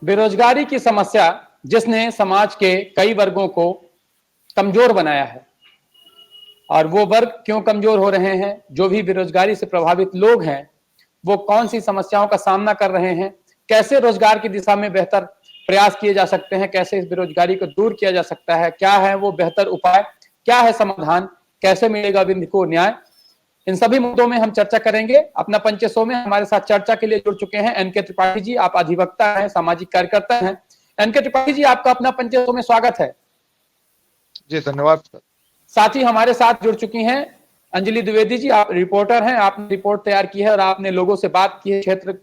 बेरोजगारी की समस्या जिसने समाज के कई वर्गों को कमजोर बनाया है, और वो वर्ग क्यों कमजोर हो रहे हैं, जो भी बेरोजगारी से प्रभावित लोग हैं वो कौन सी समस्याओं का सामना कर रहे हैं, कैसे रोजगार की दिशा में बेहतर प्रयास किए जा सकते हैं, कैसे इस बेरोजगारी को दूर किया जा सकता है, क्या है वो बेहतर उपाय, क्या है समाधान, कैसे मिलेगा विंध्य को न्याय, इन सभी मुद्दों में हम चर्चा करेंगे। अपना पंच 100 में हमारे साथ चर्चा के लिए जुड़ चुके हैं एनके त्रिपाठी जी। आप अधिवक्ता हैं, सामाजिक कार्यकर्ता हैं। एनके त्रिपाठी जी, आपका अपना पंच 100 में स्वागत है। जी धन्यवाद सर। साथ ही हमारे साथ जुड़ चुकी हैं अंजलि द्विवेदी जी। आप रिपोर्टर हैं, आपने रिपोर्ट तैयार की है और आपने लोगों से बात की है, क्षेत्र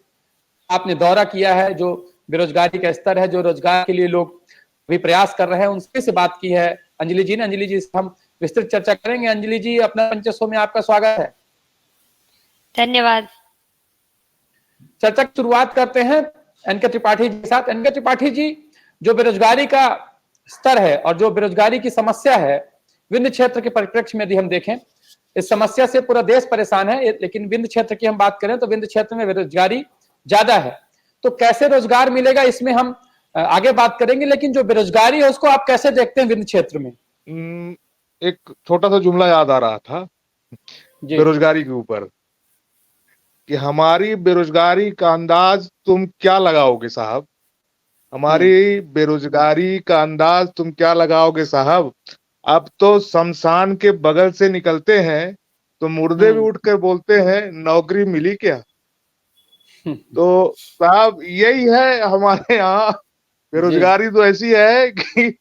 आपने दौरा किया है, जो बेरोजगारी का स्तर है, जो रोजगार के लिए लोग भी प्रयास कर रहे हैं, उनसे से बात की है अंजलि जी ने। अंजलि जी से हम विस्तृत चर्चा करेंगे। अंजलि जी, अपना पंच 100 में आपका स्वागत है। धन्यवाद। चर्चा की शुरुआत करते हैं एनके त्रिपाठी जी के साथ। एनके त्रिपाठी जी, जो बेरोजगारी का स्तर है और जो बेरोजगारी की समस्या है, विंध्य क्षेत्र के परिप्रेक्ष्य में यदि हम देखें, इस समस्या से पूरा देश परेशान है, लेकिन विंध्य क्षेत्र की हम बात करें तो विंध्य क्षेत्र में बेरोजगारी ज्यादा है। तो कैसे रोजगार मिलेगा, इसमें हम आगे बात करेंगे, लेकिन जो बेरोजगारी है उसको आप कैसे देखते हैं विंध्य क्षेत्र में? एक छोटा सा जुमला याद आ रहा था बेरोजगारी के ऊपर कि हमारी बेरोजगारी का अंदाज तुम क्या लगाओगे साहब, हमारी बेरोजगारी का अंदाज तुम क्या लगाओगे साहब। अब तो शमशान के बगल से निकलते हैं तो मुर्दे भी उठकर बोलते हैं नौकरी मिली क्या। तो साहब यही है हमारे यहाँ, बेरोजगारी तो ऐसी है कि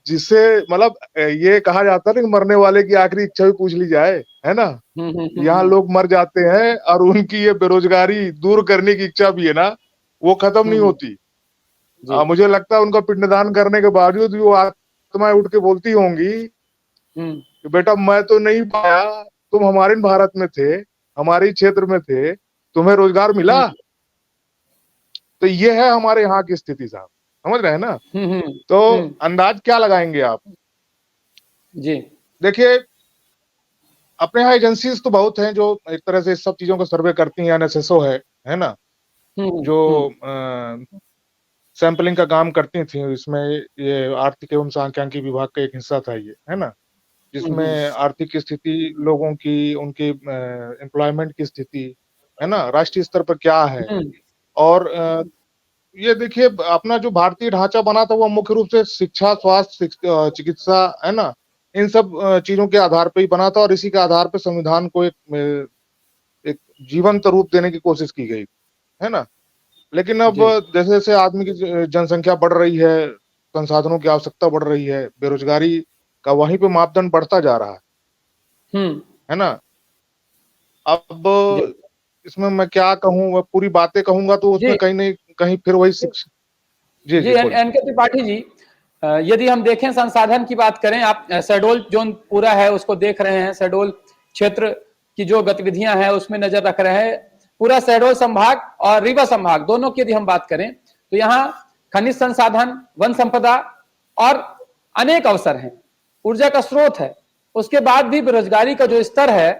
जिससे मतलब ये कहा जाता है ना कि मरने वाले की आखिरी इच्छा भी पूछ ली जाए, है ना। यहाँ लोग मर जाते हैं और उनकी ये बेरोजगारी दूर करने की इच्छा भी है ना, वो खत्म नहीं होती। मुझे लगता है उनका पिंडदान करने के बावजूद भी वो आत्माएं उठ के बोलती होंगी कि बेटा मैं तो नहीं पाया, तुम हमारे भारत में थे, हमारे क्षेत्र में थे, तुम्हें रोजगार मिला। तो ये है हमारे यहाँ की स्थिति साहब, समझ रहे हैं ना। तो अंदाज क्या लगाएंगे आप जी? देखिए, अपने यहाँ एजेंसीज तो बहुत हैं जो एक तरह से सब चीजों का सर्वे करती हैं। एनएसएसओ है ना, जो सैंपलिंग का काम करती थी। इसमें ये आर्थिक एवं सांख्यिकी विभाग का एक हिस्सा था ये, है ना, जिसमें आर्थिक स्थिति लोगों की, उनकी एम्प्लॉयमेंट की स्थिति, है ना, राष्ट्रीय स्तर पर क्या है। और ये देखिए, अपना जो भारतीय ढांचा बना था वो मुख्य रूप से शिक्षा, स्वास्थ्य, चिकित्सा, है ना, इन सब चीजों के आधार पर ही बना था। और इसी के आधार पर संविधान को एक जीवंत रूप देने की कोशिश की गई, है ना। लेकिन अब जैसे जैसे आदमी की जनसंख्या बढ़ रही है, संसाधनों की आवश्यकता बढ़ रही है, बेरोजगारी का वहीं पे मापदंड बढ़ता जा रहा है ना। अब इसमें मैं क्या कहूँ, मैं पूरी बातें कहूंगा तो उसमें कहीं नहीं कहीं फिर वही शिक्षा। जी एनके त्रिपाठी जी, यदि हम देखें संसाधन की बात करें, आप शहडोल जोन पूरा है उसको देख रहे हैं, शहडोल क्षेत्र की जो गतिविधियां हैं उसमें नजर रख रहे हैं। पूरा शहडोल संभाग और रीवा संभाग दोनों की यदि हम बात करें तो यहाँ खनिज संसाधन, वन संपदा और अनेक अवसर हैं, ऊर्जा का स्रोत है। उसके बाद भी बेरोजगारी का जो स्तर है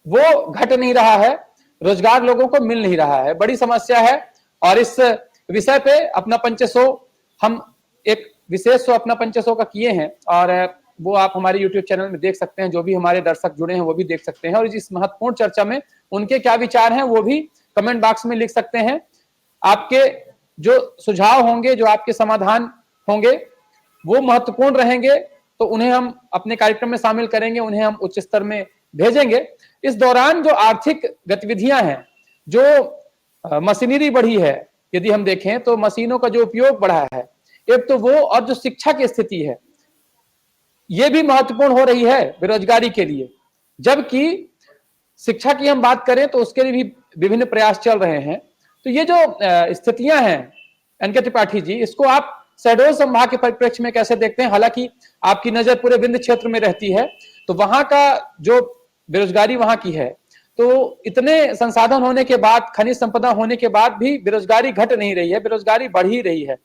वो घट नहीं रहा है, रोजगार लोगों को मिल नहीं रहा है, बड़ी समस्या है। और इस विषय पे अपना पंच 100 हम एक विशेष शो अपना पंच 100 का किए हैं, और वो आप हमारे YouTube चैनल में देख सकते हैं। जो भी हमारे दर्शक जुड़े हैं वो भी देख सकते हैं, और इस महत्वपूर्ण चर्चा में उनके क्या विचार हैं वो भी कमेंट बॉक्स में लिख सकते हैं। आपके जो सुझाव होंगे, जो आपके समाधान होंगे वो महत्वपूर्ण रहेंगे, तो उन्हें हम अपने कार्यक्रम में शामिल करेंगे, उन्हें हम उच्च स्तर में भेजेंगे। इस दौरान जो आर्थिक गतिविधियां हैं, जो मशीनरी बढ़ी है, यदि हम देखें तो मशीनों का जो उपयोग बढ़ा है एक तो वो, और जो शिक्षा की स्थिति है ये भी महत्वपूर्ण हो रही है बेरोजगारी के लिए। जबकि शिक्षा की हम बात करें तो उसके लिए भी विभिन्न प्रयास चल रहे हैं। तो ये जो स्थितियां हैं एनके त्रिपाठी जी, इसको आप शहडोल संभाग के परिप्रेक्ष्य में कैसे देखते हैं? हालांकि आपकी नजर पूरे विंध्य क्षेत्र में रहती है, तो वहां का जो बेरोजगारी वहां की है, तो इतने संसाधन होने के बाद, खनिज संपदा होने के बाद भी बेरोजगारी घट नहीं रही है, बेरोजगारी बढ़ ही रही है।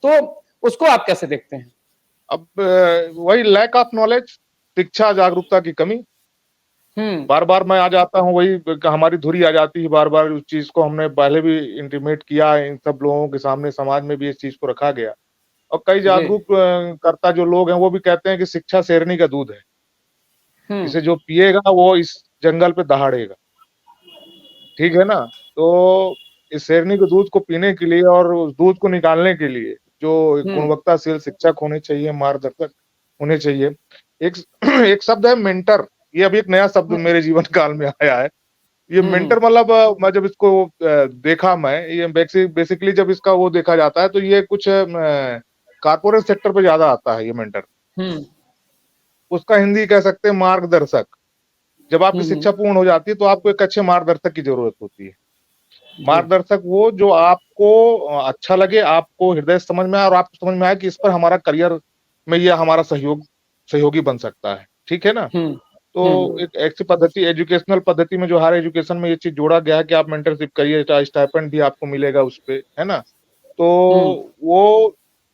तो उसको आप कैसे देखते हैं? अब वही लैक ऑफ नॉलेज, शिक्षा जागरूकता की कमी, बार बार मैं आ जाता हूँ, वही हमारी धुरी आ जाती है बार बार। उस चीज को हमने पहले भी इंटीमेट किया, इन सब लोगों के सामने, समाज में भी इस चीज को रखा गया। और कई जी। जागरूक कर्ता जो लोग हैं वो भी कहते हैं कि शिक्षा शेरनी का दूध है, इसे जो पिएगा वो इस जंगल पे दहाड़ेगा। ठीक है ना? तो इस शेरनी के दूध को पीने के लिए और उस दूध को निकालने के लिए जो एक गुणवत्ताशील शिक्षक होने चाहिए, मार्गदर्शक होने चाहिए। एक एक शब्द है मेंटर, ये अभी एक नया शब्द मेरे जीवन काल में आया है। ये मेंटर मतलब मैं जब इसको देखा, मैं ये बेसिकली जब इसका वो देखा जाता है तो ये कुछ कारपोरेट सेक्टर पे ज्यादा आता है ये मेंटर। उसका हिंदी कह सकते हैं मार्गदर्शक। जब आपकी शिक्षा पूर्ण हो जाती है तो आपको एक अच्छे मार्गदर्शक की जरूरत होती है। मार्गदर्शक वो जो आपको अच्छा लगे, आपको हृदय से समझ में आए और आपको समझ में आए कि इस पर हमारा करियर में ये हमारा सहयोगी बन सकता है। ठीक है ना? तो एक ऐसी पद्धति, एजुकेशनल पद्धति में जो हायर एजुकेशन में ये चीज जोड़ा गया है कि आप मेंटरशिप करिए, स्टाइपेंड भी आपको मिलेगा उस पे, है ना? तो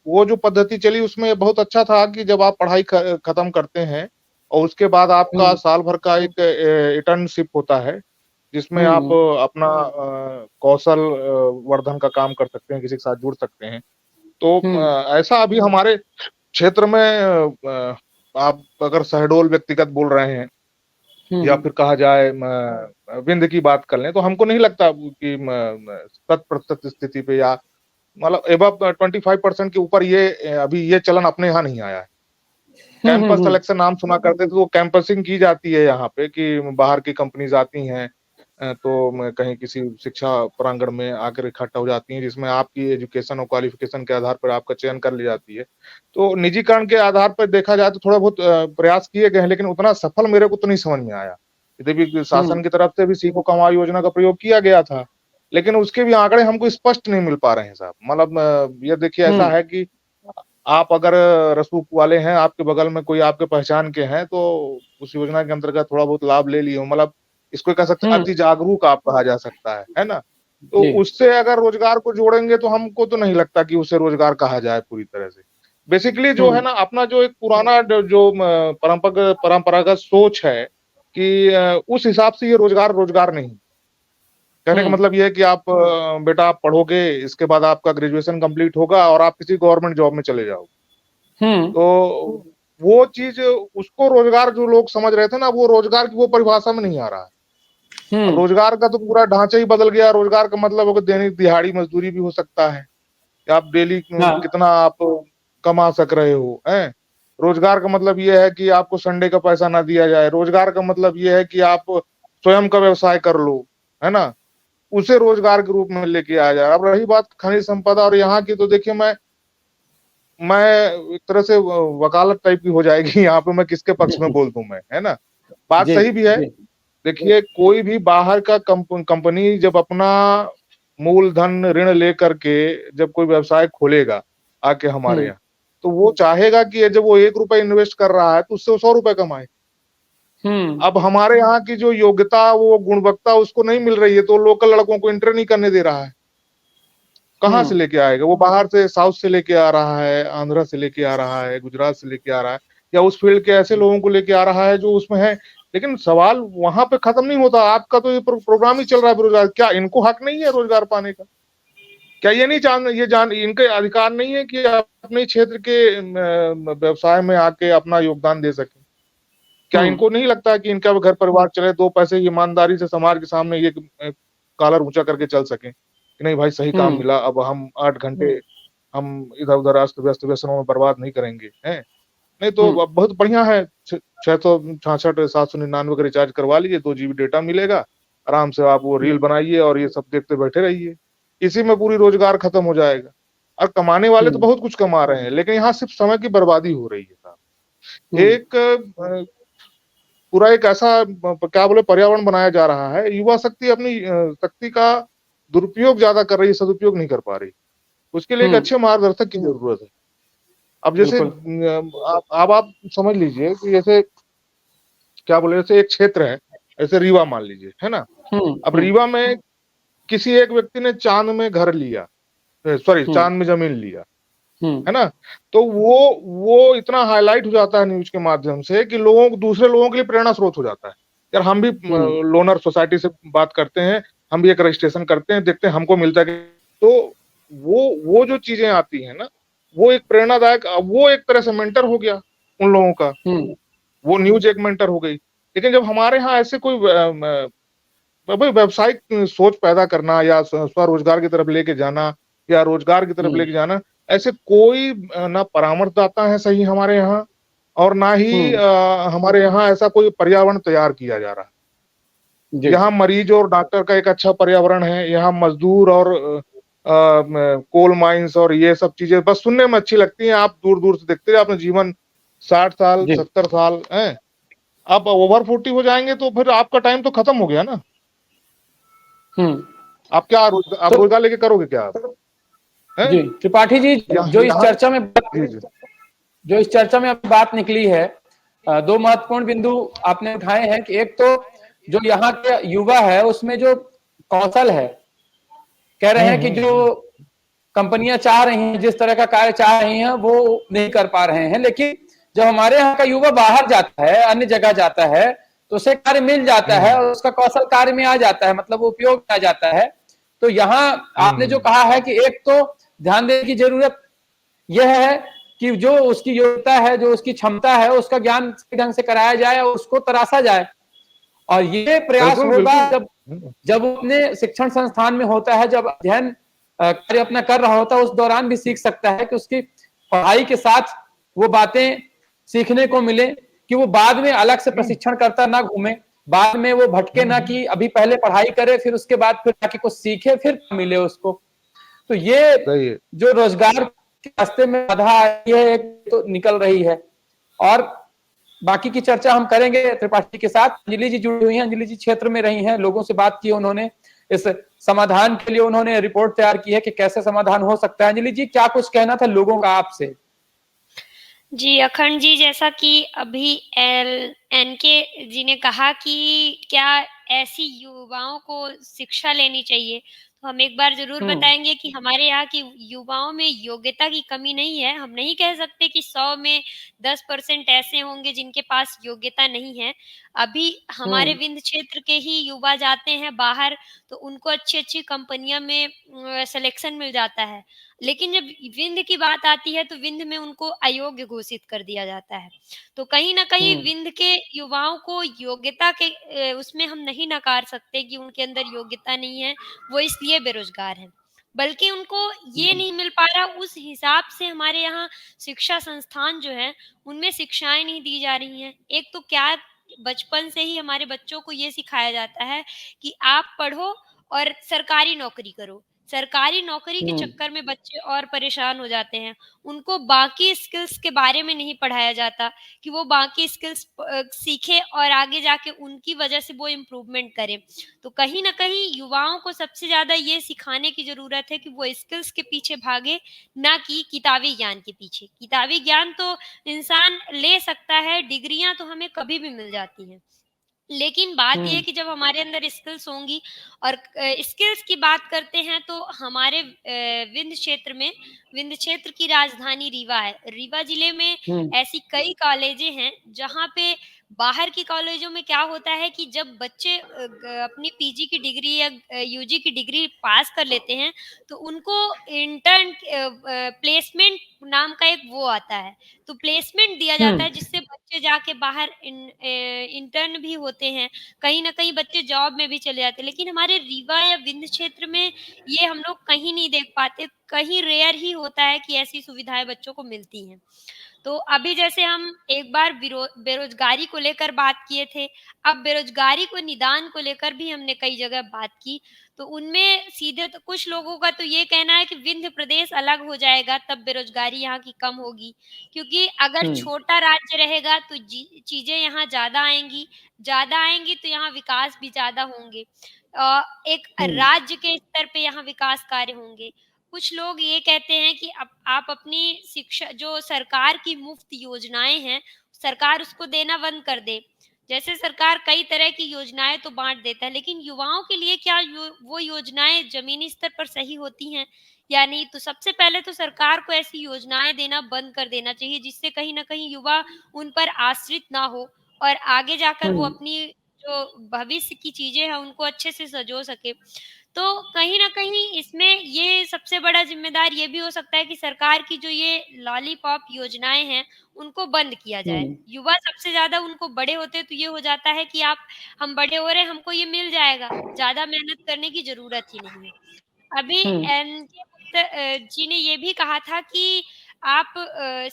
वो जो पद्धति चली उसमें बहुत अच्छा था कि जब आप पढ़ाई खत्म करते हैं और उसके बाद आपका साल भर का एक इंटर्नशिप होता है, जिसमें आप अपना कौशल वर्धन का काम कर सकते हैं, किसी के साथ जुड़ सकते हैं। तो ऐसा अभी हमारे क्षेत्र में आप अगर शहडोल व्यक्तिगत बोल रहे हैं या फिर कहा जाए विंध्य की बात कर लें, तो हमको नहीं लगता कि 100% स्थिति पे या मतलब एबव 25% के ऊपर ये अभी ये चलन अपने यहाँ नहीं आया है। कैंपस सिलेक्शन नाम सुना करते थे, तो कैंपसिंग की जाती है यहाँ पे कि बाहर की कंपनीज आती हैं तो कहीं किसी शिक्षा प्रांगण में आकर इकट्ठा हो जाती हैं, जिसमें आपकी एजुकेशन और क्वालिफिकेशन के आधार पर आपका चयन कर ली जाती है। तो निजीकरण के आधार पर देखा जाए तो थोड़ा बहुत प्रयास किए गए हैं, लेकिन उतना सफल मेरे को तो नहीं समझ में आया। यद्यपि शासन की तरफ से भी सीखो कमाओ योजना का प्रयोग किया गया था, लेकिन उसके भी आंकड़े हमको स्पष्ट नहीं मिल पा रहे हैं साहब। मतलब ये देखिए ऐसा है कि आप अगर रसूख वाले हैं, आपके बगल में कोई आपके पहचान के हैं, तो उस योजना के अंतर्गत थोड़ा बहुत लाभ ले लिए हो, मतलब इसको कह सकते अति जागरूक आप कहा जा सकता है ना? तो उससे अगर रोजगार को जोड़ेंगे तो हमको तो नहीं लगता कि उसे रोजगार कहा जाए पूरी तरह से। बेसिकली जो है ना, अपना जो एक पुराना जो परंपरागत सोच है कि उस हिसाब से ये रोजगार नहीं। कहने का मतलब ये है कि आप बेटा आप पढ़ोगे, इसके बाद आपका ग्रेजुएशन कंप्लीट होगा और आप किसी गवर्नमेंट जॉब में चले जाओगे। तो वो चीज, उसको रोजगार जो लोग समझ रहे थे ना, वो रोजगार की वो परिभाषा में नहीं आ रहा है। अब रोजगार का तो पूरा ढांचा ही बदल गया। रोजगार का मतलब होगा दैनिक दिहाड़ी मजदूरी भी हो सकता है कि आप डेली कितना आप कमा सक रहे हो, हैं? रोजगार का मतलब ये है कि आपको संडे का पैसा ना दिया जाए। रोजगार का मतलब ये है कि आप स्वयं का व्यवसाय कर लो, है ना? उसे रोजगार के रूप में लेके आ जाए। अब रही बात खनिज संपदा और यहाँ की, तो देखिए मैं एक तरह से वकालत टाइप की हो जाएगी यहाँ पे, मैं किसके पक्ष में बोल दूं मैं, है ना? बात सही भी है। देखिए कोई भी बाहर का कंपनी जब अपना मूलधन ऋण लेकर के जब कोई व्यवसाय खोलेगा आके हमारे यहाँ, तो वो चाहेगा कि जब वो 1 रुपए इन्वेस्ट कर रहा है तो उससे 100 रुपए कमाए। अब हमारे यहाँ की जो योग्यता, वो गुणवत्ता उसको नहीं मिल रही है, तो लोकल लड़कों को इंटर नहीं करने दे रहा है। कहाँ से लेके आएगा? वो बाहर से, साउथ से लेके आ रहा है, आंध्रा से लेके आ रहा है, गुजरात से लेके आ रहा है, या उस फील्ड के ऐसे लोगों को लेके आ रहा है जो उसमें है। लेकिन सवाल वहां पे खत्म नहीं होता। आपका तो ये प्रोग्राम ही चल रहा है बेरोजगार। क्या इनको हक नहीं है रोजगार पाने का? क्या ये नहीं इनके अधिकार नहीं है कि अपने क्षेत्र के व्यवसाय में आके अपना योगदान दे सके? क्या इनको नहीं लगता कि इनका घर परिवार चले, 2 पैसे ईमानदारी से समाज के सामने ये कॉलर ऊंचा करके चल सके कि नहीं भाई सही काम मिला, अब हम 8 घंटे हम इधर उधर अस्त व्यस्त व्यसनों में बर्बाद नहीं करेंगे, हैं? नहीं तो बहुत बढ़िया है, 666 799 का रिचार्ज करवा लीजिए, 2 GB डेटा मिलेगा, आराम से आप वो रील बनाइए और ये सब देखते बैठे रहिए। इसी में पूरी रोजगार खत्म हो जाएगा। और कमाने वाले तो बहुत कुछ कमा रहे हैं, लेकिन यहाँ सिर्फ समय की बर्बादी हो रही है साहब। एक पूरा एक ऐसा क्या बोले पर्यावरण बनाया जा रहा है, युवा शक्ति अपनी शक्ति का दुरुपयोग ज्यादा कर रही है, सदुपयोग नहीं कर पा रही। उसके लिए एक अच्छे मार्गदर्शक की जरूरत है। अब जैसे आप समझ लीजिए कि जैसे क्या बोले, जैसे एक क्षेत्र है, ऐसे रीवा मान लीजिए, है ना? अब रीवा में किसी एक व्यक्ति ने चांद में घर लिया, सॉरी चांद में जमीन लिया, है ना? तो वो इतना हाईलाइट हो जाता है न्यूज के माध्यम से कि दूसरे लोगों के लिए प्रेरणा स्रोत हो जाता है। यार हम भी लोनर सोसाइटी से बात करते हैं, हम भी एक रजिस्ट्रेशन करते हैं, देखते हैं हमको मिलता है कि, तो वो जो चीजें आती हैं ना, वो एक प्रेरणादायक, वो एक तरह से मेंटर हो गया उन लोगों का, वो न्यूज एक मेंटर हो गई। लेकिन जब हमारे यहाँ ऐसे कोई भाई व्यावसायिक सोच पैदा करना या स्वरोजगार की तरफ लेके जाना या रोजगार की तरफ लेके जाना, ऐसे कोई ना परामर्शदाता है सही हमारे यहाँ, और ना ही हमारे यहाँ ऐसा कोई पर्यावरण तैयार किया जा रहा है। यहाँ मरीज और डॉक्टर का एक अच्छा पर्यावरण है, यहाँ मजदूर और कोल माइंस और ये सब चीजें बस सुनने में अच्छी लगती हैं। आप दूर दूर से देखते हैं, आपने जीवन 60 साल 70 साल है, आप ओवर 40 हो जाएंगे तो फिर आपका टाइम तो खत्म हो गया ना। आप क्या आप रोजगार लेके करोगे क्या आप? जी त्रिपाठी जी, जो इस चर्चा में अब बात निकली है, दो महत्वपूर्ण बिंदु आपने उठाए हैं कि एक तो जो यहाँ के युवा है उसमें जो कौशल है, कह रहे हैं कि जो कंपनियां चाह रही हैं, जिस तरह का कार्य चाह रही हैं वो नहीं कर पा रहे हैं। लेकिन जब हमारे यहाँ का युवा बाहर जाता है, अन्य जगह जाता है, तो उसे कार्य मिल जाता है और उसका कौशल कार्य में आ जाता है, मतलब उपयोग में आ जाता है। तो यहाँ आपने जो कहा है कि एक तो ध्यान देने की जरूरत यह है कि जो उसकी योग्यता है, जो उसकी क्षमता है, उसका ज्ञान सही ढंग से कराया जाए और उसको तराशा जाए। और ये प्रयास होगा जब अपने शिक्षण संस्थान में होता है, जब अध्ययन कार्य अपना कर रहा होता है, उस दौरान भी सीख सकता है कि उसकी पढ़ाई के साथ वो बातें सीखने को मिले, कि वो बाद में अलग से प्रशिक्षण करता ना घूमे, बाद में वो भटके ना कि अभी पहले पढ़ाई करे फिर उसके बाद फिर जाके कुछ सीखे फिर मिले उसको। तो ये जो रोजगार के रास्ते में बाधा आई है तो निकल रही है। और बाकी की चर्चा हम करेंगे त्रिपाठी के साथ। अंजलि जी जुड़ी हुई हैं, अंजलि जी क्षेत्र में रही हैं, लोगों से बात की उन्होंने, इस समाधान के लिए उन्होंने रिपोर्ट तैयार की है कि कैसे समाधान हो सकता है। अंजलि जी, क्या कुछ कहना था लोगों का आपसे? जी अखंड जी, जैसा कि अभी एनके जी ने कहा कि क्या ऐसी युवाओं को शिक्षा लेनी चाहिए, तो हम एक बार ज़रूर बताएँगे कि हमारे यहाँ की युवाओं में योग्यता की कमी नहीं है। हम नहीं कह सकते कि 100 में 10% ऐसे होंगे जिनके पास योग्यता नहीं है। अभी हमारे विंध्य क्षेत्र के ही युवा जाते हैं बाहर, तो उनको अच्छी-अच्छी कंपनियों में सिलेक्शन मिल जाता है। लेकिन जब विंध्य की बात आती है तो विंध्य में उनको अयोग्य घोषित कर दिया जाता है। तो कहीं न कहीं विंध्य के युवाओं को योग्यता के उसमें हम नहीं नकार सकते कि उनके अंदर योग्यता नहीं है, वो इसलिए बेरोज़गार हैं। बल्कि उनको ये नहीं मिल पा रहा, उस हिसाब से हमारे यहाँ शिक्षा संस्थान जो हैं, उनमें शिक्षाएँ नहीं दी जा रही हैं। एक तो क्या बचपन से ही हमारे बच्चों को ये सिखाया जाता है कि आप पढ़ो और सरकारी नौकरी करो। सरकारी नौकरी के चक्कर में बच्चे और परेशान हो जाते हैं। उनको बाकी स्किल्स के बारे में नहीं पढ़ाया जाता कि वो बाकी स्किल्स सीखें और आगे जाके उनकी वजह से वो इम्प्रूवमेंट करें। तो कहीं न कहीं युवाओं को सबसे ज़्यादा ये सिखाने की ज़रूरत है कि वो स्किल्स के पीछे भागे, ना कि किताबी ज्ञान के पीछे। किताबी ज्ञान तो इंसान ले सकता है, डिग्रियाँ तो हमें कभी भी मिल जाती हैं। लेकिन बात ये है कि जब हमारे अंदर स्किल्स होंगी और स्किल्स की बात करते हैं तो हमारे विंध्य क्षेत्र की राजधानी रीवा है। रीवा जिले में ऐसी कई कॉलेजें हैं जहाँ पे बाहर की कॉलेजों में क्या होता है कि जब बच्चे अपनी पीजी की डिग्री या यूजी की डिग्री पास कर लेते हैं तो उनको इंटर्न प्लेसमेंट नाम का एक वो आता है। तो प्लेसमेंट दिया जाता है जिससे बच्चे जाके बाहर इंटर्न भी होते हैं, कहीं न कहीं बच्चे जॉब में भी चले जाते हैं। लेकिन हमारे रीवा या विंध्य क्षेत्र में ये हम लोग कहीं नहीं देख पाते, कहीं रेयर ही होता है कि ऐसी सुविधाएँ बच्चों को मिलती हैं। तो अभी जैसे हम एक बार बेरोज़गारी को लेकर बात किए थे, अब बेरोज़गारी को निदान को लेकर भी हमने कई जगह बात की, तो उनमें सीधे तो कुछ लोगों का तो ये कहना है कि विंध्य प्रदेश अलग हो जाएगा तब बेरोज़गारी यहाँ की कम होगी। क्योंकि अगर छोटा राज्य रहेगा तो चीज़ें यहाँ ज़्यादा आएँगी तो यहाँ विकास भी ज़्यादा होंगे। एक राज्य के स्तर पे यहाँ विकास कार्य होंगे। कुछ लोग ये कहते हैं कि आप अपनी शिक्षा जो सरकार की मुफ्त योजनाएँ हैं, सरकार उसको देना बंद कर दे। जैसे सरकार कई तरह की योजनाएँ तो बाँट देता है, लेकिन युवाओं के लिए क्या वो योजनाएँ ज़मीनी स्तर पर सही होती हैं या नहीं? तो सबसे पहले तो सरकार को ऐसी योजनाएँ देना बंद कर देना चाहिए, जिससे कहीं न कहीं युवा उन पर आश्रित ना हो और आगे जाकर वो अपनी जो भविष्य की चीज़ें हैं उनको अच्छे से सँजो सके। तो कहीं न कहीं इसमें ये सबसे बड़ा ज़िम्मेदार ये भी हो सकता है कि सरकार की जो ये लॉलीपॉप योजनाएँ हैं, उनको बंद किया जाए। हुँ, युवा सबसे ज़्यादा उनको बड़े होते तो ये हो जाता है कि हम बड़े हो रहे हैं, हमको ये मिल जाएगा, ज़्यादा मेहनत करने की ज़रूरत ही नहीं है। अभी हुँ, एनके गुप्ता जी ने ये भी कहा था कि आप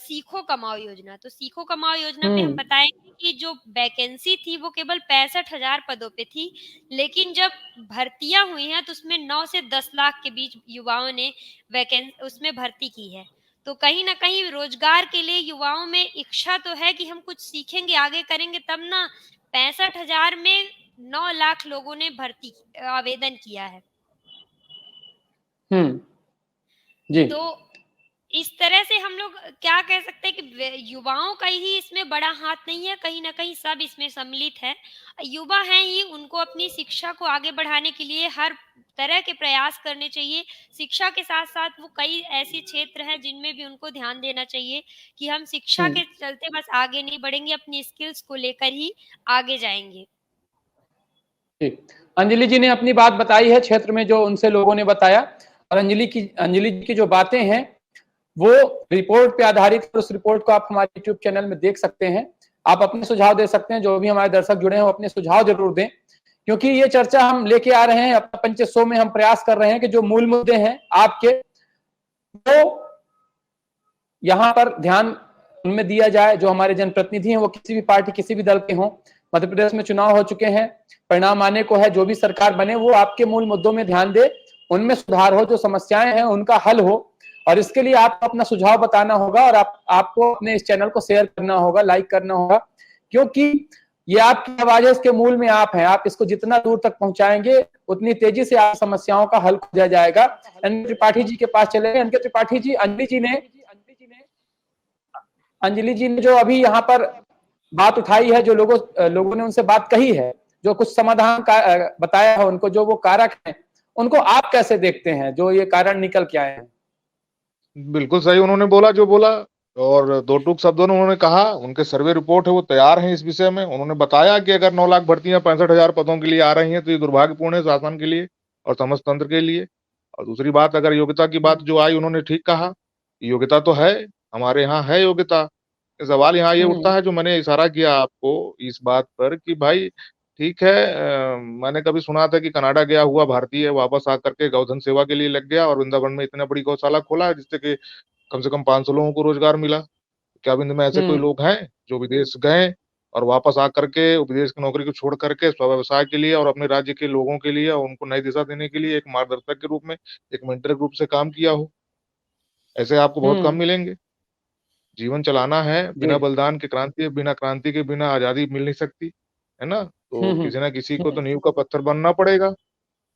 सीखो कमाओ योजना, तो सीखो कमाओ योजना में हम हुँ, बताएँगे कि जो वैकेंसी थी वो केवल 65,000 पदों पे थी, लेकिन जब भर्तियाँ हुई हैं तो उसमें 9 से 10 लाख के बीच युवाओं ने वैकें उसमें भर्ती की है। तो कहीं न कहीं रोज़गार के लिए युवाओं में इच्छा तो है कि हम कुछ सीखेंगे, आगे करेंगे तब ना 65,000 में 9 लाख लोगों ने आवेदन किया है। हुँ, जी, तो इस तरह से हम लोग क्या कह सकते हैं कि युवाओं का ही इसमें बड़ा हाथ नहीं है, कहीं न कहीं सब इसमें सम्मिलित है। युवा हैं ही, उनको अपनी शिक्षा को आगे बढ़ाने के लिए हर तरह के प्रयास करने चाहिए। शिक्षा के साथ-साथ वो कई ऐसे क्षेत्र हैं जिनमें भी उनको ध्यान देना चाहिए कि हम शिक्षा हुँ, के चलते बस आगे नहीं बढ़ेंगे, अपनी स्किल्स को लेकर ही आगे जाएँगे। जी। अंजलि जी ने अपनी बात बताई है क्षेत्र में जो उनसे लोगों ने बताया और अंजलि जी की जो बातें हैं, वो रिपोर्ट पे आधारित है। उस रिपोर्ट को आप हमारे यूट्यूब चैनल में देख सकते हैं। आप अपने सुझाव दे सकते हैं, जो भी हमारे दर्शक जुड़े हैं वो अपने सुझाव ज़रूर दें, क्योंकि ये चर्चा हम लेके आ रहे हैं, अपना पंच शो में हम प्रयास कर रहे हैं कि जो मूल मुद्दे हैं आपके, वो यहाँ पर ध्यान उनमें दिया जाए। जो हमारे जनप्रतिनिधि हैं वो किसी भी पार्टी, किसी भी दल के हों। मध्य प्रदेश में चुनाव हो चुके हैं, परिणाम आने को है, जो भी सरकार बने वो आपके मूल मुद्दों में ध्यान दे, उनमें सुधार हो, जो समस्याएं हैं उनका हल हो। और इसके लिए आपको अपना सुझाव बताना होगा और आपको अपने इस चैनल को शेयर करना होगा, लाइक करना होगा, क्योंकि ये आपकी आवाज है, इसके मूल में आप हैं। आप इसको जितना दूर तक पहुंचाएंगे उतनी तेजी से आप समस्याओं का हल खोजा जाएगा। एन त्रिपाठी जी के पास चलेंगे। एन के त्रिपाठी जी, अंजलि जी ने जो अभी यहाँ पर बात उठाई है, जो लोगों ने उनसे बात कही है, जो कुछ समाधान का बताया है उनको, जो वो कारक हैं, उनको आप कैसे देखते हैं, जो ये कारण निकल के आए हैं? बिल्कुल सही उन्होंने बोला जो बोला, और दो टूक शब्दों में उन्होंने कहा, उनके सर्वे रिपोर्ट है वो तैयार है इस विषय में। उन्होंने बताया कि अगर 9 लाख भर्तियां 65,000 पदों के लिए आ रही हैं तो ये दुर्भाग्यपूर्ण है शासन के लिए और समाजतंत्र के लिए। और दूसरी बात, अगर योग्यता की बात जो आई, उन्होंने ठीक कहा, योग्यता तो है, हमारे यहाँ है योग्यता। सवाल यहाँ ये हम्म, उठता है, जो मैंने इशारा किया आपको इस बात पर कि भाई ठीक है, मैंने कभी सुना था कि कनाडा गया हुआ भारतीय वापस आकर के गौधन सेवा के लिए लग गया और वृंदावन में इतनी बड़ी गौशाला खोला है जिससे कि कम से कम 500 लोगों को रोजगार मिला। क्या अबिंद में ऐसे कोई हम्म, लोग हैं जो विदेश गए और वापस आकर के विदेश की नौकरी को छोड़ करके स्व-व्यवसाय के लिए और अपने राज्य के लोगों के लिए और उनको नई दिशा देने के लिए एक मार्गदर्शक के रूप में, एक मेंटर के रूप से काम किया हो? ऐसे आपको बहुत कम हम्म, मिलेंगे। जीवन चलाना है, जी, बिना बलिदान के क्रांति है, बिना क्रांति के बिना आज़ादी मिल नहीं सकती, है ना? तो हम्म, किसी न किसी को तो हम्म, नींव का पत्थर बनना पड़ेगा।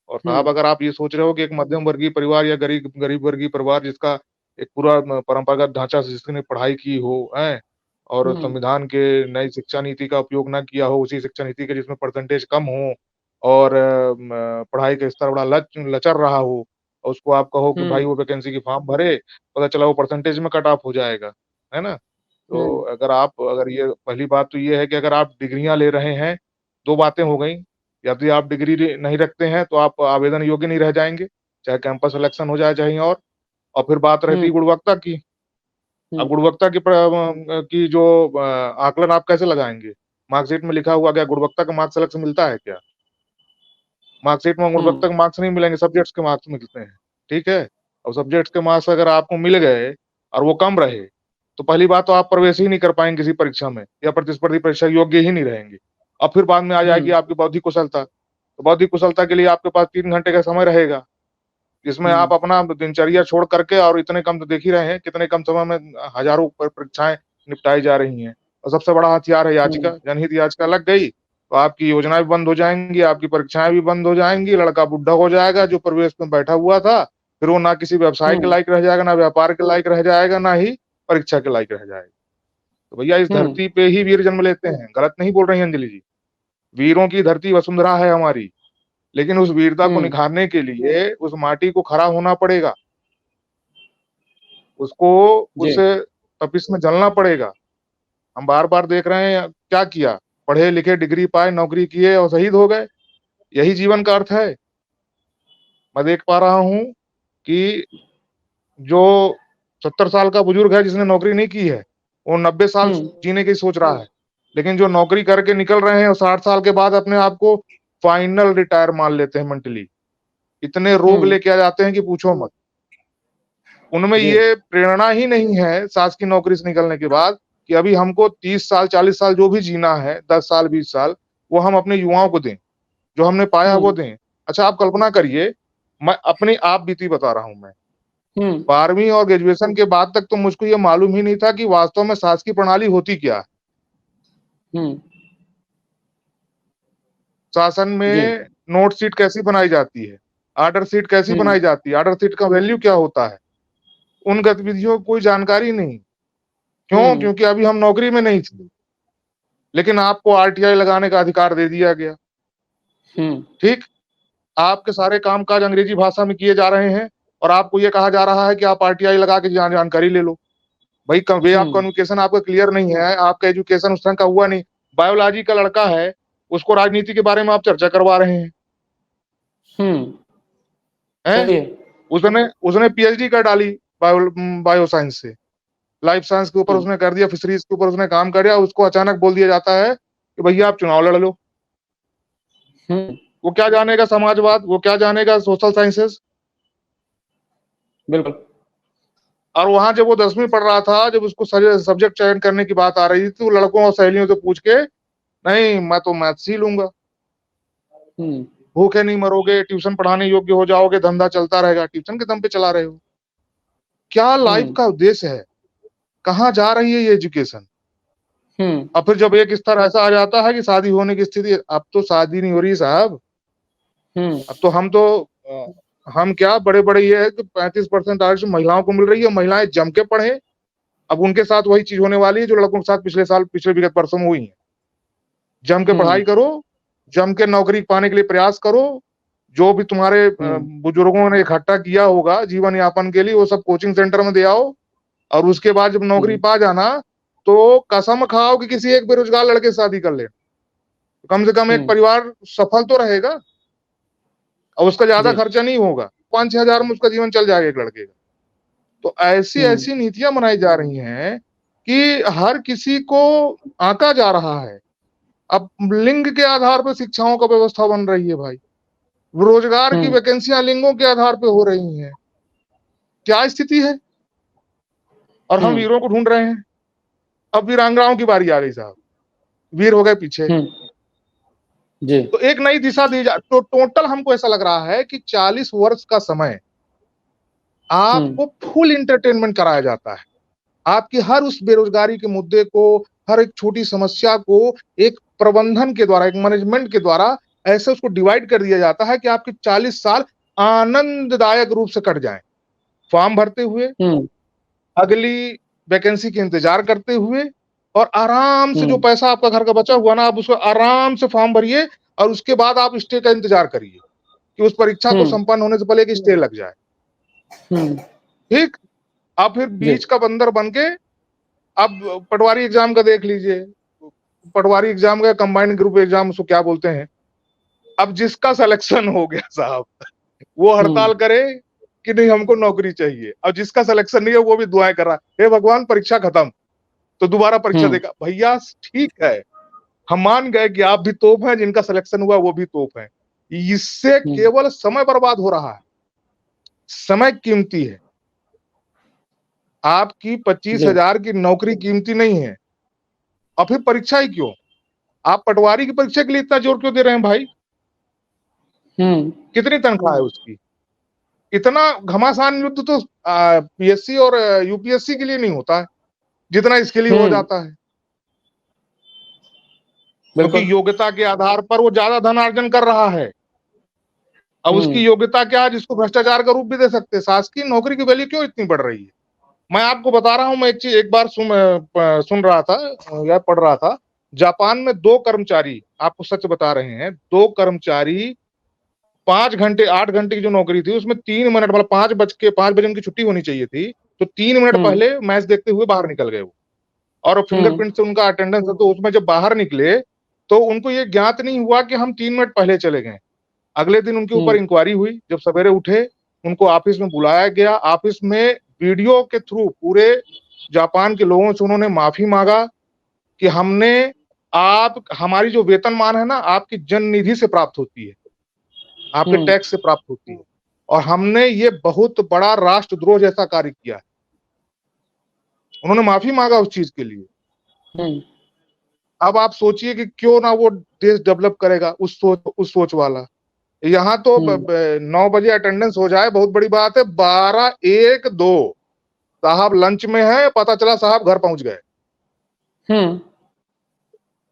और साहब, हम्म, अगर आप ये सोच रहे हो कि एक मध्यम वर्गीय परिवार या गरीब वर्गीय परिवार जिसका एक पूरा परंपरागत ढांचा से जिसने पढ़ाई की हो, हैं? और हम्म, संविधान के नई शिक्षा नीति का उपयोग ना किया हो, उसी शिक्षा नीति के जिसमें परसेंटेज कम हो और पढ़ाई का स्तर बड़ा लचर रहा हो, और उसको आप कहो कि भाई हम्म, वो वैकेंसी की फॉर्म भरे, पता चला वो परसेंटेज में कट ऑफ हो जाएगा, है ना? तो हम्म, अगर ये पहली बात तो ये है कि अगर आप डिग्रियाँ ले रहे हैं, 2 बातें हो गई। यदि आप डिग्री नहीं रखते हैं तो आप आवेदन योग्य नहीं रह जाएँगे, चाहे कैंपस सिलेक्शन हो जाए चाहे और फिर बात रहती है हम्म, गुणवत्ता की। अब हम्म, गुणवत्ता की जो आकलन आप कैसे लगाएँगे? मार्कशीट में लिखा हुआ क्या गुणवत्ता का मार्क्स अलग से मिलता है क्या? मार्कशीट में हम्म, गुणवत्ता के मार्क्स नहीं मिलेंगे, सब्जेक्ट्स के मार्क्स मिलते हैं, ठीक है? अब सब्जेक्ट्स के मार्क्स अगर आपको मिल गए और वो कम रहे, तो पहली बात तो आप प्रवेश ही नहीं कर पाएँगे किसी परीक्षा में या प्रतिस्पर्धी परीक्षा योग्य ही नहीं रहेंगे। अब फिर बाद में आ जाएगी हम्म, आपकी बौद्धिक कुशलता। तो बौद्धिक कुशलता के लिए आपके पास 3 घंटे का समय रहेगा, जिसमें हम्म, आप अपना दिनचर्या छोड़ करके, और इतने कम तो देख ही रहे हैं, कितने कम समय में हज़ारों परीक्षाएँ निपटाई जा रही हैं। और सबसे बड़ा हथियार है याचिका, हम्म, जनहित याचिका लग गई, तो आपकी योजनाएँ भी बंद हो जाएँगी, आपकी परीक्षाएँ भी बंद हो जाएँगी, लड़का बुड्ढा हो जाएगा जो प्रवेश में बैठा हुआ था, फिर वो ना किसी व्यवसाय के हम्म, लायक रह जाएगा, ना व्यापार के लायक रह जाएगा, ना ही परीक्षा के लायक रह जाएगा। तो भैया इस हम्म, धरती पे ही वीर जन्म लेते हैं, गलत नहीं बोल रही हैं अंजलि जी। वीरों की धरती वसुंधरा है हमारी। लेकिन उस वीरता को हम्म, निखारने के लिए उस माटी को खरा होना पड़ेगा। उसको जी, उस तपिश में जलना पड़ेगा। हम बार-बार देख रहे हैं क्या किया? पढ़े लिखे, डिग्री पाए, नौकरी किए और शहीद हो गए। यही जीवन का अर्थ है। मैं देख पा रहा हूं कि जो 70 साल का बुजुर्ग है जिसने नौकरी नहीं की है, वो 90 साल जीने की सोच रहा है। लेकिन जो नौकरी करके निकल रहे हैं और 60 साल के बाद अपने आप को फाइनल रिटायर मान लेते हैं मेंटली। इतने रोग लेके आ जाते हैं कि पूछो मत। उनमें ये प्रेरणा ही नहीं है सास की नौकरी से निकलने के बाद कि अभी हमको 30 साल 40 साल जो भी जीना है, 10 साल 20 साल, वो हम अपने युवाओं को दें, जो हमने पाया वो दें। अच्छा, आप कल्पना करिए, मैं अपनी आप बीती बता रहा हूं। मैं 12वीं और ग्रेजुएशन के बाद तक तो मुझको ये मालूम ही नहीं था कि वास्तव में शासकीय प्रणाली होती क्या है। शासन में नोट शीट कैसी बनाई जाती है, ऑर्डर शीट कैसी बनाई जाती है, ऑर्डर शीट का वैल्यू क्या होता है, उन गतिविधियों की कोई जानकारी नहीं। क्यों? क्योंकि अभी हम नौकरी में नहीं थे। लेकिन आपको आरटीआई लगाने का अधिकार दे दिया गया। ठीक, आपके सारे कामकाज अंग्रेजी भाषा में किए जा रहे हैं और आपको ये कहा जा रहा है कि आप आरटीआई लगा के जानकारी ले लो। भाई, वे ऑफ कम्युनिकेशन आपका क्लियर नहीं है, आपका एजुकेशन उस तरह का हुआ नहीं। बायोलॉजी का लड़का है, उसको राजनीति के बारे में आप चर्चा करवा रहे हैं। उसने पीएचडी कर डाली बायो साइंस से, लाइफ साइंस के ऊपर उसने कर दिया, फिशरीज के ऊपर उसने काम कर दिया। उसको अचानक बोल दिया जाता है कि भैया आप चुनाव लड़ लो। वो क्या जानेगा समाजवाद, वो क्या जानेगा सोशल साइंसेस। बिल्कुल। और वहां जब वो 10वीं पढ़ रहा था, जब उसको सब्जेक्ट चयन करने की बात आ रही थी, तो लड़कों और सहेलियों से पूछ के, नहीं मैं तो मैथ्स ही लूंगा, भूखे नहीं मरोगे, ट्यूशन पढ़ाने योग्य हो जाओगे, धंधा चलता रहेगा। ट्यूशन के दम पे चला रहे हो। क्या लाइफ का उद्देश्य है? कहाँ जा रही है ये एजुकेशन? और फिर जब एक स्तर ऐसा आ जाता है कि शादी होने की स्थिति, अब तो शादी नहीं हो रही साहब। अब तो हम क्या बड़े बड़े ये है कि 35% आरक्षण महिलाओं को मिल रही है। महिलाएं जम के पढ़े। अब उनके साथ वही चीज होने वाली है जो लड़कों के साथ पिछले विगत वर्षों में हुई है। जम के पढ़ाई करो, जम के नौकरी पाने के लिए प्रयास करो। जो भी तुम्हारे बुजुर्गों ने इकट्ठा किया होगा जीवन यापन के लिए, वो सब कोचिंग सेंटर में दे आओ। और उसके बाद जब नौकरी पा जाना, तो कसम खाओ कि किसी एक बेरोजगार लड़के से शादी कर ले। कम से कम एक परिवार सफल तो रहेगा और उसका ज्यादा खर्चा नहीं होगा। 5-6 हजार में उसका जीवन चल जाएगा एक लड़के का। तो ऐसी नीतियां बनाई जा रही हैं कि हर किसी को आंका जा रहा है। अब लिंग के आधार पर शिक्षाओं का व्यवस्था बन रही है भाई। रोजगार की वैकेंसियां लिंगों के आधार पर हो रही हैं। क्या स्थिति है? और हम वीरों को ढूंढ रहे हैं। अब वीरांगनाओं की बारी आ गई साहब। वीर हो गए पीछे। जी। तो एक नई दिशा दी जा। तो टोटल हमको ऐसा लग रहा है कि 40 वर्ष का समय आपको फुल इंटरटेनमेंट कराया जाता है। आपकी हर उस बेरोजगारी के मुद्दे को, हर एक छोटी समस्या को एक प्रबंधन के द्वारा, एक मैनेजमेंट के द्वारा ऐसे उसको डिवाइड कर दिया जाता है कि आपके 40 साल आनंददायक रूप से कट जाएं। फॉर्म भरते हुए, अगली वैकेंसी के इंतजार करते हुए, और आराम से जो पैसा आपका घर का बचा हुआ ना, आप उसको आराम से फॉर्म भरिए और उसके बाद आप स्टे का इंतजार करिए कि उस परीक्षा को संपन्न होने से पहले एक स्टे लग जाए। ठीक। आप फिर बीच का बंदर बन के अब पटवारी एग्जाम का देख लीजिए। पटवारी एग्जाम का कंबाइंड ग्रुप एग्जाम उसको क्या बोलते हैं। अब जिसका सिलेक्शन हो गया साहब, वो हड़ताल करे कि नहीं हमको नौकरी चाहिए। और जिसका सिलेक्शन नहीं है वो भी दुआएं कर रहा है, हे भगवान परीक्षा खत्म तो दोबारा परीक्षा देगा। भैया ठीक है, हम मान गए कि आप भी तोप हैं, जिनका सिलेक्शन हुआ वो भी तोप है। इससे केवल समय बर्बाद हो रहा है। समय कीमती है। आपकी 25,000 की नौकरी कीमती नहीं है। और फिर परीक्षा ही क्यों? आप पटवारी की परीक्षा के लिए इतना जोर क्यों दे रहे हैं भाई? कितनी तनख्वाह है उसकी? इतना घमासान युद्ध तो पीएससी और यूपीएससी के लिए नहीं होता है जितना इसके लिए हो जाता है। क्योंकि योग्यता के आधार पर वो ज्यादा धनार्जन कर रहा है। अब उसकी योग्यता क्या है जिसको भ्रष्टाचार का रूप भी दे सकते हैं। शासकीय नौकरी की वैल्यू क्यों इतनी बढ़ रही है? मैं आपको बता रहा हूं। मैं एक चीज एक बार सुन रहा था या पढ़ रहा था। जापान में 2 कर्मचारी, आपको सच बता रहे हैं, 2 कर्मचारी 5 घंटे 8 घंटे की जो नौकरी थी उसमें 3 मिनट, मतलब 5 बजे उनकी छुट्टी होनी चाहिए थी, तो 3 मिनट पहले मैच देखते हुए बाहर निकल गए वो। और फिंगरप्रिंट से उनका अटेंडेंस है, तो उसमें जब बाहर निकले तो उनको ये ज्ञात नहीं हुआ कि हम 3 मिनट पहले चले गए। अगले दिन उनके ऊपर इंक्वायरी हुई, जब सवेरे उठे उनको ऑफिस में बुलाया गया, ऑफिस में वीडियो के थ्रू पूरे जापान के लोगों से उन्होंने माफी मांगा कि हमारी जो वेतनमान है ना आपकी जन निधि से प्राप्त होती है, आपके टैक्स से प्राप्त होती है, और हमने ये बहुत बड़ा राष्ट्रद्रोह जैसा कार्य किया है। उन्होंने माफी मांगा उस चीज के लिए। अब आप सोचिए कि क्यों ना वो देश डेवलप करेगा उस सोच वाला। यहाँ तो 9 बजे अटेंडेंस हो जाए बहुत बड़ी बात है, 12, 1, 2 साहब लंच में है, पता चला साहब घर पहुंच गए।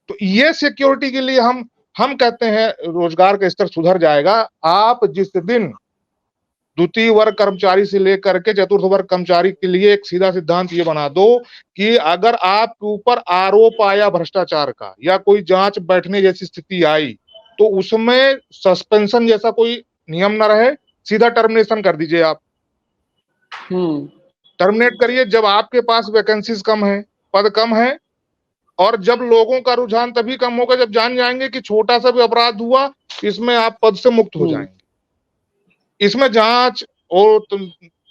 तो ये सिक्योरिटी के लिए हम कहते हैं रोजगार का स्तर सुधर जाएगा। आप जिस दिन द्वितीय वर्ग कर्मचारी से लेकर के चतुर्थ वर्ग कर्मचारी के लिए एक सीधा सिद्धांत ये बना दो कि अगर आपके ऊपर आरोप आया भ्रष्टाचार का या कोई जांच बैठने जैसी स्थिति आई तो उसमें सस्पेंशन जैसा कोई नियम ना रहे, सीधा टर्मिनेशन कर दीजिए। आप टर्मिनेट करिए जब आपके पास वैकेंसीज कम है, पद कम है, और जब लोगों का रुझान तभी कम होगा जब जान जाएंगे कि छोटा सा भी अपराध हुआ इसमें आप पद से मुक्त हो जाएंगे। इसमें जांच और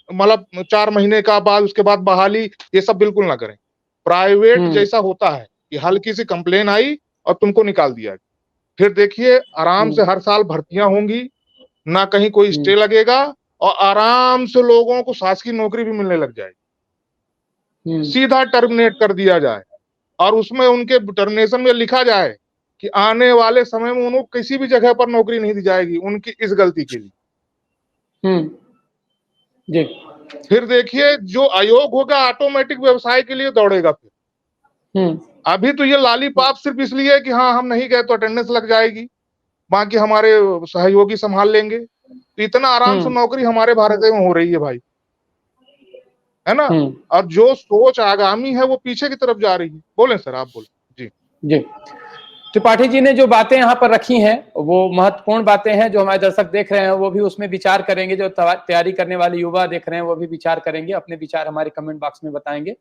मतलब 4 महीने का बाद उसके बाद बहाली ये सब बिल्कुल ना करें। प्राइवेट जैसा होता है कि हल्की सी कंप्लेन आई और तुमको निकाल दिया, फिर देखिए आराम से हर साल भर्तियां होंगी, ना कहीं कोई स्टे लगेगा और आराम से लोगों को शासकीय नौकरी भी मिलने लग जाएगी। सीधा टर्मिनेट कर दिया जाए और उसमें उनके टर्मिनेशन में लिखा जाए कि आने वाले समय में उनको किसी भी जगह पर नौकरी नहीं दी जाएगी उनकी इस गलती के लिए। जी। फिर देखिए जो आयोग होगा ऑटोमेटिक व्यवसाय के लिए दौड़ेगा। फिर अभी तो ये लालीपाप सिर्फ इसलिए है कि हाँ हम नहीं गए तो अटेंडेंस लग जाएगी, बाकी हमारे सहयोगी संभाल लेंगे। तो इतना आराम से नौकरी हमारे भारत में हो रही है भाई, है ना। और जो सोच आगामी है वो पीछे की तरफ जा रही है। बोले सर, आप बोले। जी जी। त्रिपाठी जी ने जो बातें यहाँ पर रखी हैं वो महत्वपूर्ण बातें हैं, जो हमारे दर्शक देख रहे हैं वो भी उसमें विचार करेंगे, जो तैयारी करने वाले युवा देख रहे हैं वो भी विचार करेंगे, अपने विचार हमारे कमेंट बॉक्स में बताएंगे।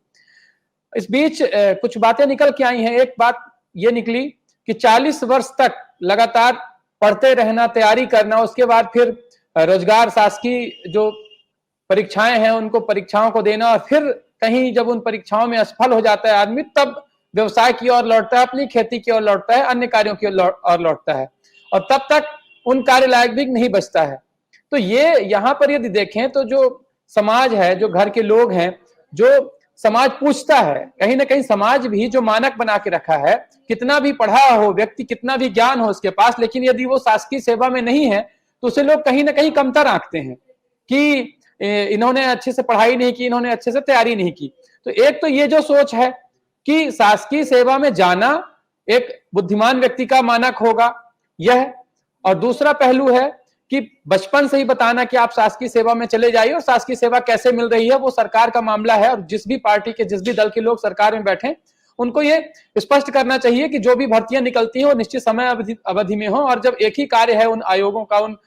इस बीच कुछ बातें निकल के आई हैं। एक बात ये निकली कि 40 वर्ष तक लगातार पढ़ते रहना, तैयारी करना, उसके बाद फिर रोजगार शासकीय जो परीक्षाएं हैं उनको परीक्षाओं को देना, और फिर कहीं जब उन परीक्षाओं में असफल हो जाता है आदमी तब व्यवसाय की ओर लौटता है, अपनी खेती की ओर लौटता है, अन्य कार्यों की ओर लौटता है, और तब तक उन कार्य लायक भी नहीं बचता है। तो ये यहाँ पर यदि देखें तो जो समाज है, जो घर के लोग हैं, जो समाज पूछता है, कहीं ना कहीं समाज भी जो मानक बना के रखा है, कितना भी पढ़ा हो व्यक्ति, कितना भी ज्ञान हो उसके पास, लेकिन यदि वो शासकीय सेवा में नहीं है तो उसे लोग कहीं ना कहीं कमतर आंकते हैं कि इन्होंने अच्छे से पढ़ाई नहीं की, इन्होंने अच्छे से तैयारी नहीं की। तो एक तो ये जो सोच है कि शासकीय सेवा में जाना एक बुद्धिमान व्यक्ति का मानक होगा यह, और दूसरा पहलू है कि बचपन से ही बताना कि आप शासकीय सेवा में चले जाइए, और शासकीय सेवा कैसे मिल रही है वो सरकार का मामला है, और जिस भी पार्टी के, जिस भी दल के लोग सरकार में बैठे उनको ये स्पष्ट करना चाहिए कि जो भी भर्तियां निकलती हैं वो निश्चित समय अवधि में हो, और जब एक ही कार्य है उन आयोगों का, उन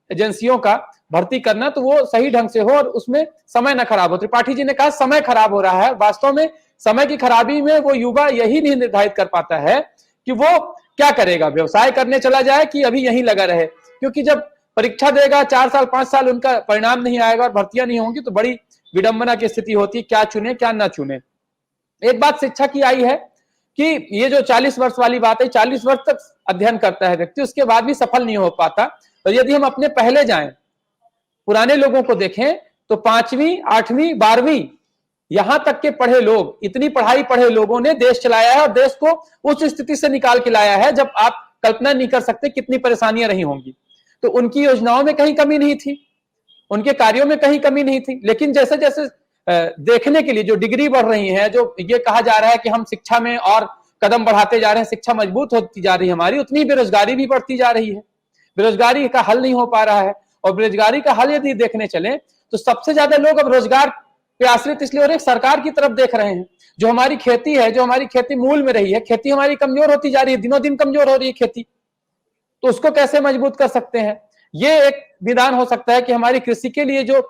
एजेंसियों का भर्ती करना, तो वो सही ढंग से हो और उसमें समय न खराब हो। त्रिपाठी जी ने कहा समय खराब हो रहा है, वास्तव में समय की खराबी में वो युवा यही नहीं निर्धारित कर पाता है कि वो क्या करेगा, व्यवसाय करने चला जाए कि अभी यहीं लगा रहे, क्योंकि जब परीक्षा देगा 4 साल 5 साल उनका परिणाम नहीं आएगा और भर्तियां नहीं होंगी तो बड़ी विडंबना की स्थिति होती है, क्या चुने क्या ना चुने। एक बात शिक्षा की आई है कि ये जो 40 वर्ष वाली बात है, 40 वर्ष तक अध्ययन करता है व्यक्ति, उसके बाद भी सफल नहीं हो पाता। तो यदि हम अपने पहले जाएं, पुराने लोगों को देखें तो 5वीं 8वीं 12वीं यहां तक के पढ़े लोग, इतनी पढ़ाई पढ़े लोगों ने देश चलाया है और देश को उस स्थिति से निकाल के लाया है जब आप कल्पना नहीं कर सकते कितनी परेशानियां रही होंगी। तो उनकी योजनाओं में कहीं कमी नहीं थी, उनके कार्यों में कहीं कमी नहीं थी, लेकिन जैसे जैसे देखने के लिए जो डिग्री बढ़ रही है, जो ये कहा जा रहा है कि हम शिक्षा में और कदम बढ़ाते जा रहे हैं, शिक्षा मजबूत होती जा रही है हमारी, उतनी बेरोजगारी भी बढ़ती जा रही है। बेरोजगारी का हल नहीं हो पा रहा है, और बेरोजगारी का हल यदि देखने चले तो सबसे ज्यादा लोग अब रोजगार पे आश्रित इसलिए हो रहे हैं, सरकार की तरफ देख रहे हैं। जो हमारी खेती है, जो हमारी खेती मूल में रही है, खेती हमारी कमजोर होती जा रही है, दिनों दिन कमजोर हो रही है खेती, तो उसको कैसे मजबूत कर सकते हैं। ये एक विधान हो सकता है कि हमारी कृषि के लिए जो